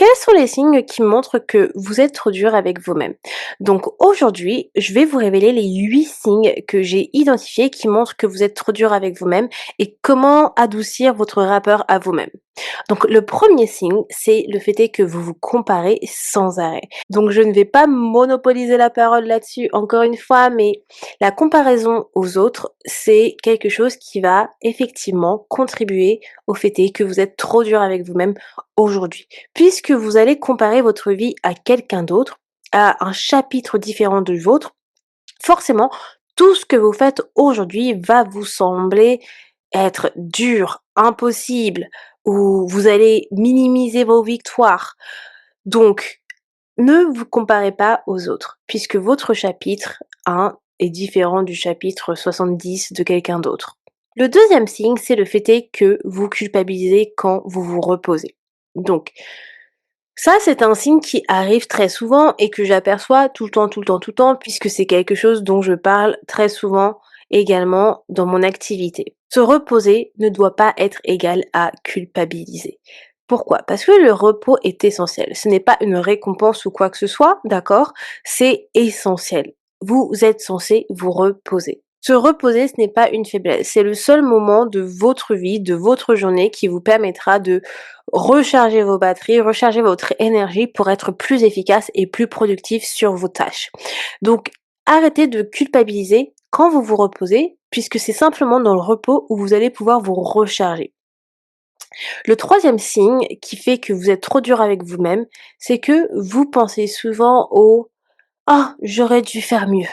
Quels sont les signes qui montrent que vous êtes trop dur avec vous-même? Donc aujourd'hui, je vais vous révéler les 8 signes que j'ai identifiés qui montrent que vous êtes trop dur avec vous-même et comment adoucir votre rapport à vous-même. Donc le premier signe, c'est le fait est que vous vous comparez sans arrêt. Donc je ne vais pas monopoliser la parole là-dessus encore une fois, mais la comparaison aux autres, c'est quelque chose qui va effectivement contribuer au fait est que vous êtes trop dur avec vous-même aujourd'hui. Puisque vous allez comparer votre vie à quelqu'un d'autre, à un chapitre différent du vôtre, forcément, tout ce que vous faites aujourd'hui va vous sembler être dur, impossible, ou vous allez minimiser vos victoires. Donc, ne vous comparez pas aux autres, puisque votre chapitre 1 est différent du chapitre 70 de quelqu'un d'autre. Le deuxième signe, c'est le fait est que vous culpabilisez quand vous vous reposez. Donc, ça, c'est un signe qui arrive très souvent et que j'aperçois tout le temps, tout le temps, tout le temps, puisque c'est quelque chose dont je parle très souvent également dans mon activité. Se reposer ne doit pas être égal à culpabiliser. Pourquoi? Parce que le repos est essentiel. Ce n'est pas une récompense ou quoi que ce soit, d'accord? C'est essentiel. Vous êtes censé vous reposer. Se reposer, ce n'est pas une faiblesse. C'est le seul moment de votre vie, de votre journée qui vous permettra de recharger vos batteries, recharger votre énergie pour être plus efficace et plus productif sur vos tâches. Donc, arrêtez de culpabiliser quand vous vous reposez, puisque c'est simplement dans le repos où vous allez pouvoir vous recharger. Le troisième signe qui fait que vous êtes trop dur avec vous-même, c'est que vous pensez souvent au «Ah, j'aurais dû faire mieux».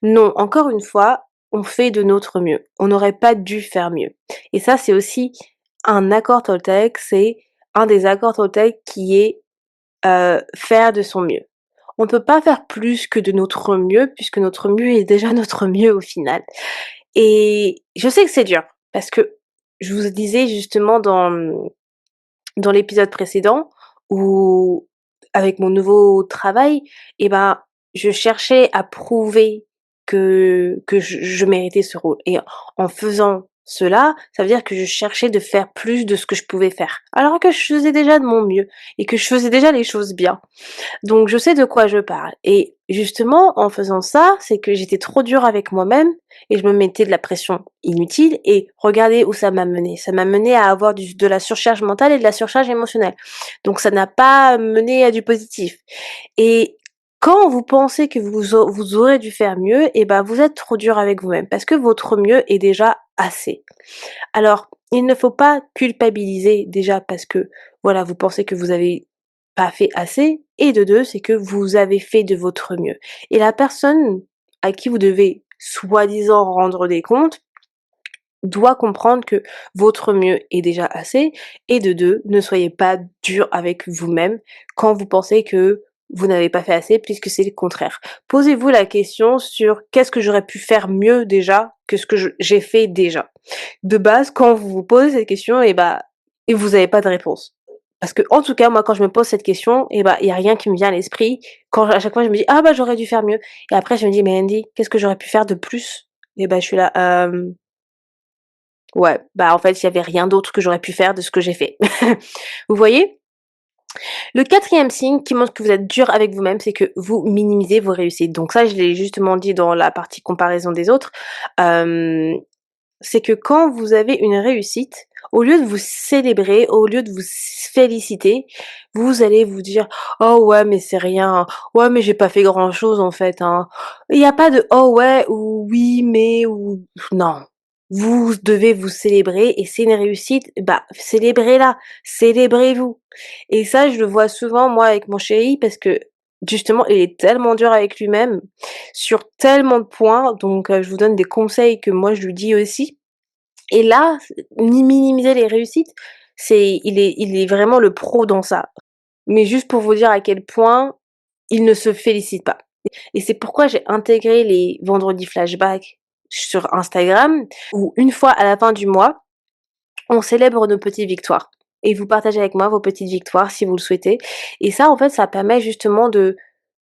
Non, encore une fois, on fait de notre mieux. On n'aurait pas dû faire mieux. Et ça, c'est aussi un accord Toltec, c'est un des accords Toltec qui est faire de son mieux. On ne peut pas faire plus que de notre mieux, puisque notre mieux est déjà notre mieux au final. Et je sais que c'est dur, parce que je vous disais justement dans l'épisode précédent où avec mon nouveau travail et ben, je cherchais à prouver que je méritais ce rôle et en faisant cela, ça veut dire que je cherchais de faire plus de ce que je pouvais faire, alors que je faisais déjà de mon mieux et que je faisais déjà les choses bien. Donc je sais de quoi je parle et justement en faisant ça, c'est que j'étais trop dure avec moi-même et je me mettais de la pression inutile et regardez où ça m'a menée. Ça m'a menée à avoir de la surcharge mentale et de la surcharge émotionnelle. Donc ça n'a pas mené à du positif et quand vous pensez que vous aurez dû faire mieux et ben, vous êtes trop dur avec vous-même parce que votre mieux est déjà assez. Alors, il ne faut pas culpabiliser déjà parce que, voilà, vous pensez que vous avez pas fait assez et de 2, c'est que vous avez fait de votre mieux et la personne à qui vous devez soi-disant rendre des comptes doit comprendre que votre mieux est déjà assez et de 2, ne soyez pas dur avec vous-même quand vous pensez que vous n'avez pas fait assez puisque c'est le contraire. Posez-vous la question sur qu'est-ce que j'aurais pu faire mieux déjà que ce que j'ai fait déjà. De base, quand vous vous posez cette question et vous avez pas de réponse. Parce que en tout cas, moi, quand je me pose cette question il y a rien qui me vient à l'esprit. Quand à chaque fois je me dis: «Ah bah, j'aurais dû faire mieux» et après je me dis: «Mais Andy, qu'est-ce que j'aurais pu faire de plus?» et bah, je suis là: ouais, bah, en fait, il y avait rien d'autre que j'aurais pu faire de ce que j'ai fait». Vous voyez? Le quatrième signe qui montre que vous êtes dur avec vous-même, c'est que vous minimisez vos réussites. Donc ça, je l'ai justement dit dans la partie comparaison des autres. Hem C'est que quand vous avez une réussite, au lieu de vous célébrer, au lieu de vous féliciter, vous allez vous dire: «Oh ouais, mais c'est rien. Ouais, mais j'ai pas fait grand-chose en fait, hein». Il y a pas de «Oh ouais» ou «Oui, mais» ou non. Vous devez vous célébrer et c'est une réussite, bah, célébrez-la, célébrez-vous et ça, je le vois souvent moi avec mon chéri parce que justement, il est tellement dur avec lui-même sur tellement de points donc je vous donne des conseils que moi je lui dis aussi et là, ni minimiser les réussites, il est vraiment le pro dans ça. Mais juste pour vous dire à quel point il ne se félicite pas. Et c'est pourquoi j'ai intégré les vendredis flashback sur Instagram, où une fois à la fin du mois, on célèbre nos petites victoires. Et vous partagez avec moi vos petites victoires si vous le souhaitez. Et ça, en fait, ça permet justement de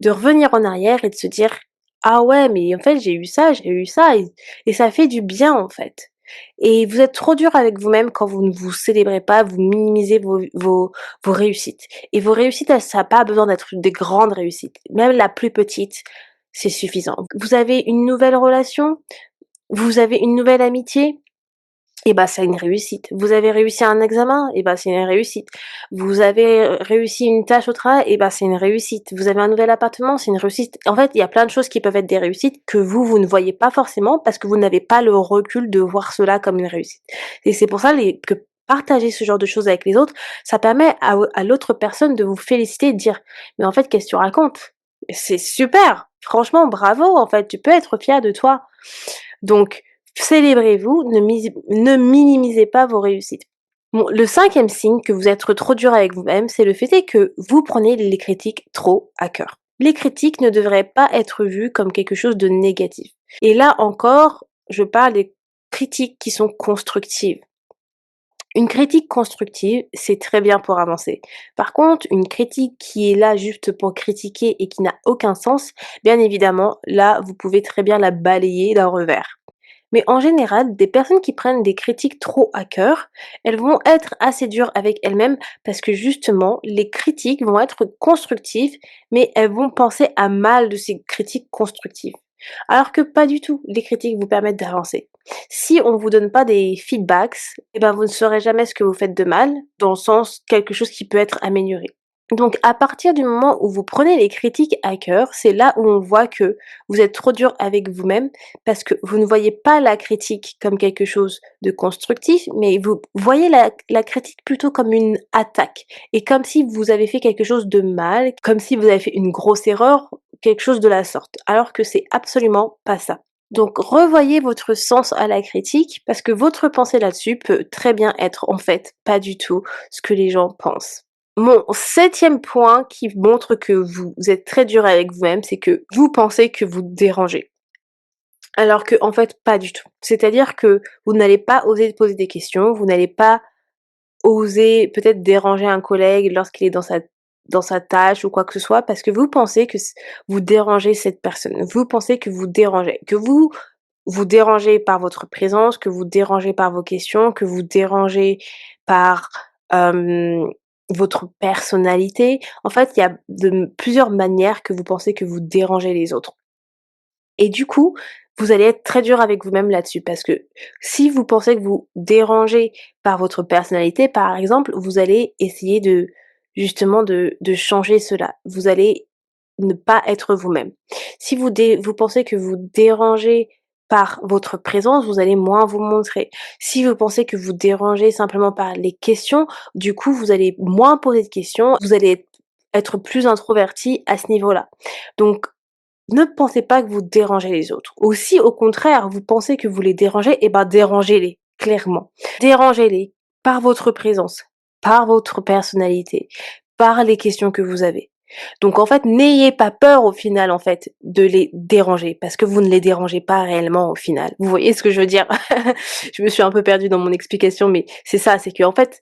revenir en arrière et de se dire: «Ah ouais, mais en fait, j'ai eu ça et ça fait du bien, en fait». Et vous êtes trop dur avec vous-même quand vous ne vous célébrez pas, vous minimisez vos réussites. Et vos réussites, ça a pas besoin d'être des grandes réussites. Même la plus petite, c'est suffisant. Vous avez une nouvelle relation, vous avez une nouvelle amitié, et bah, c'est une réussite. Vous avez réussi un examen, et bah, c'est une réussite. Vous avez, réussi une tâche au travail, et bah, c'est une réussite. Vous avez un nouvel appartement, c'est une réussite. En fait, il y a plein de choses qui peuvent être des réussites que vous ne voyez pas forcément parce que vous n'avez pas le recul de voir cela comme une réussite. Et c'est pour ça que partager ce genre de choses avec les autres, ça permet à l'autre personne de vous féliciter et de dire: «Mais en fait, qu'est-ce que tu racontes? C'est super! Franchement, bravo, en fait, tu peux être fier de toi». Donc, célébrez-vous, ne minimisez pas vos réussites. Bon, le cinquième signe que vous êtes trop dur avec vous-même, c'est le fait est que vous prenez les critiques trop à cœur. Les critiques ne devraient pas être vues comme quelque chose de négatif. Et là encore, je parle des critiques qui sont constructives. Une critique constructive, c'est très bien pour avancer. Par contre, une critique qui est là juste pour critiquer et qui n'a aucun sens, bien évidemment, là, vous pouvez très bien la balayer d'un revers. Mais en général, des personnes qui prennent des critiques trop à cœur, elles vont être assez dures avec elles-mêmes parce que justement, les critiques vont être constructives, mais elles vont penser à mal de ces critiques constructives. Alors que pas du tout, les critiques vous permettent d'avancer. Si on vous donne pas des feedbacks, eh ben vous ne saurez jamais ce que vous faites de mal, dans le sens quelque chose qui peut être amélioré. Donc à partir du moment où vous prenez les critiques à cœur, c'est là où on voit que vous êtes trop dur avec vous-même parce que vous ne voyez pas la critique comme quelque chose de constructif, mais vous voyez la critique plutôt comme une attaque et comme si vous avez fait quelque chose de mal, comme si vous avez fait une grosse erreur, quelque chose de la sorte, alors que c'est absolument pas ça. Donc revoyez votre sens à la critique parce que votre pensée là-dessus peut très bien être en fait pas du tout ce que les gens pensent. Mon septième point qui montre que vous êtes très dur avec vous-même, c'est que vous pensez que vous dérangez. Alors que en fait, pas du tout. C'est-à-dire que vous n'allez pas oser poser des questions, vous n'allez pas oser peut-être déranger un collègue lorsqu'il est dans sa tâche ou quoi que ce soit, parce que vous pensez que vous dérangez cette personne. Vous pensez que vous dérangez, que vous dérangez par votre présence, que vous dérangez par vos questions, que vous dérangez par, hem, votre personnalité. En fait, il y a plusieurs manières que vous pensez que vous dérangez les autres. Et du coup, vous allez être très dur avec vous-même là-dessus parce que si vous pensez que vous dérangez par votre personnalité, par exemple, vous allez essayer de justement de changer cela. Vous allez ne pas être vous-même. Si vous pensez que vous dérangez par votre présence, vous allez moins vous montrer. Si vous pensez que vous dérangez simplement par les questions, du coup, vous allez moins poser de questions, vous allez être plus introverti à ce niveau-là. Donc ne pensez pas que vous dérangez les autres. Ou si au contraire, vous pensez que vous les dérangez, eh ben dérangez-les, clairement. Dérangez-les par votre présence, par votre personnalité, par les questions que vous avez. Donc en fait, n'ayez pas peur au final en fait de les déranger parce que vous ne les dérangez pas réellement au final. Vous voyez ce que je veux dire? Je me suis un peu perdue dans mon explication, mais c'est ça, c'est qu'en fait,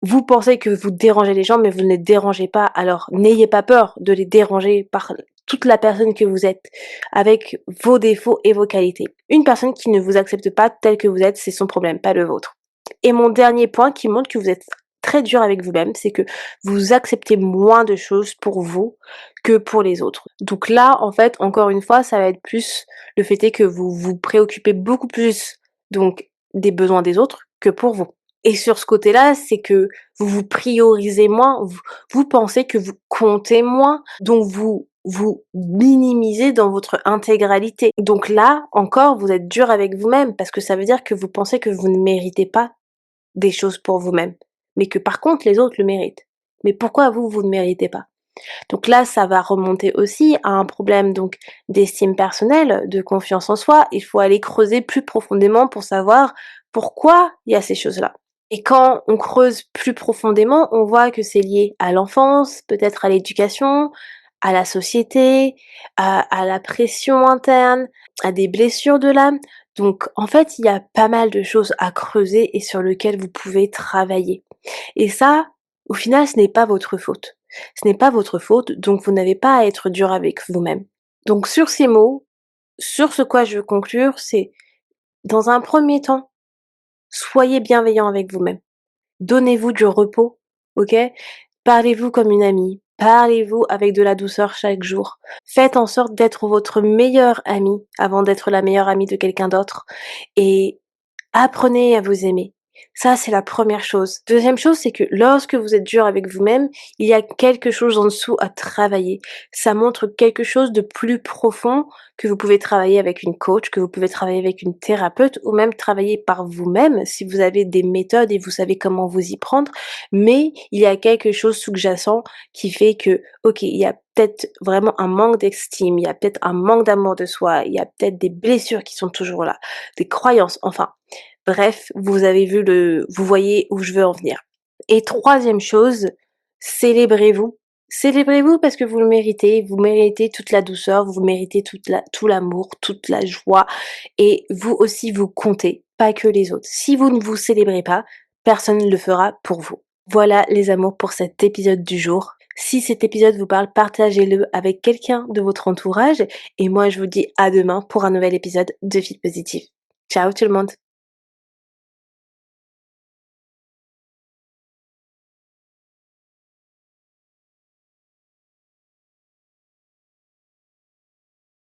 vous pensez que vous dérangez les gens, mais vous ne les dérangez pas. Alors, n'ayez pas peur de les déranger par toute la personne que vous êtes, avec vos défauts et vos qualités. Une personne qui ne vous accepte pas telle que vous êtes, c'est son problème, pas le vôtre. Et mon dernier point qui montre que vous êtes très dur avec vous-même, c'est que vous acceptez moins de choses pour vous que pour les autres. Donc là, en fait, encore une fois, ça va être plus le fait est que vous vous préoccupez beaucoup plus donc des besoins des autres que pour vous. Et sur ce côté-là, c'est que vous vous priorisez moins, vous pensez que vous comptez moins, donc vous minimisez dans votre intégralité. Donc là, encore, vous êtes dur avec vous-même parce que ça veut dire que vous pensez que vous ne méritez pas des choses pour vous-même, mais que par contre les autres le méritent. Mais pourquoi vous, vous ne méritez pas? Donc là, ça va remonter aussi à un problème donc d'estime personnelle, de confiance en soi. Il faut aller creuser plus profondément pour savoir pourquoi il y a ces choses-là. Et quand on creuse plus profondément, on voit que c'est lié à l'enfance, peut-être à l'éducation, à la société, à la pression interne, à des blessures de l'âme. Donc en fait, il y a pas mal de choses à creuser et sur lesquelles vous pouvez travailler. Et ça, au final, ce n'est pas votre faute. Ce n'est pas votre faute, donc vous n'avez pas à être dur avec vous-même. Donc sur ces mots, sur ce quoi je veux conclure, c'est dans un premier temps, Soyez bienveillant avec vous-même. Donnez-vous du repos, OK? Parlez-vous comme une amie, parlez-vous avec de la douceur chaque jour. Faites en sorte d'être votre meilleure amie avant d'être la meilleure amie de quelqu'un d'autre et apprenez à vous aimer. Ça, c'est la première chose. Deuxième chose, c'est que lorsque vous êtes dur avec vous-même, il y a quelque chose en dessous à travailler. Ça montre quelque chose de plus profond que vous pouvez travailler avec une coach, que vous pouvez travailler avec une thérapeute ou même travailler par vous-même si vous avez des méthodes et vous savez comment vous y prendre. Mais il y a quelque chose sous-jacent qui fait que, OK, il y a peut-être vraiment un manque d'estime, il y a peut-être un manque d'amour de soi, il y a peut-être des blessures qui sont toujours là, des croyances, enfin. Bref, vous voyez où je veux en venir. Et troisième chose, célébrez-vous. Célébrez-vous parce que vous méritez toute la douceur, vous méritez tout l'amour, toute la joie et vous aussi vous comptez, pas que les autres. Si vous ne vous célébrez pas, personne ne le fera pour vous. Voilà les amours pour cet épisode du jour. Si cet épisode vous parle, partagez-le avec quelqu'un de votre entourage et moi je vous dis à demain pour un nouvel épisode de Fit Positive. Ciao tout le monde!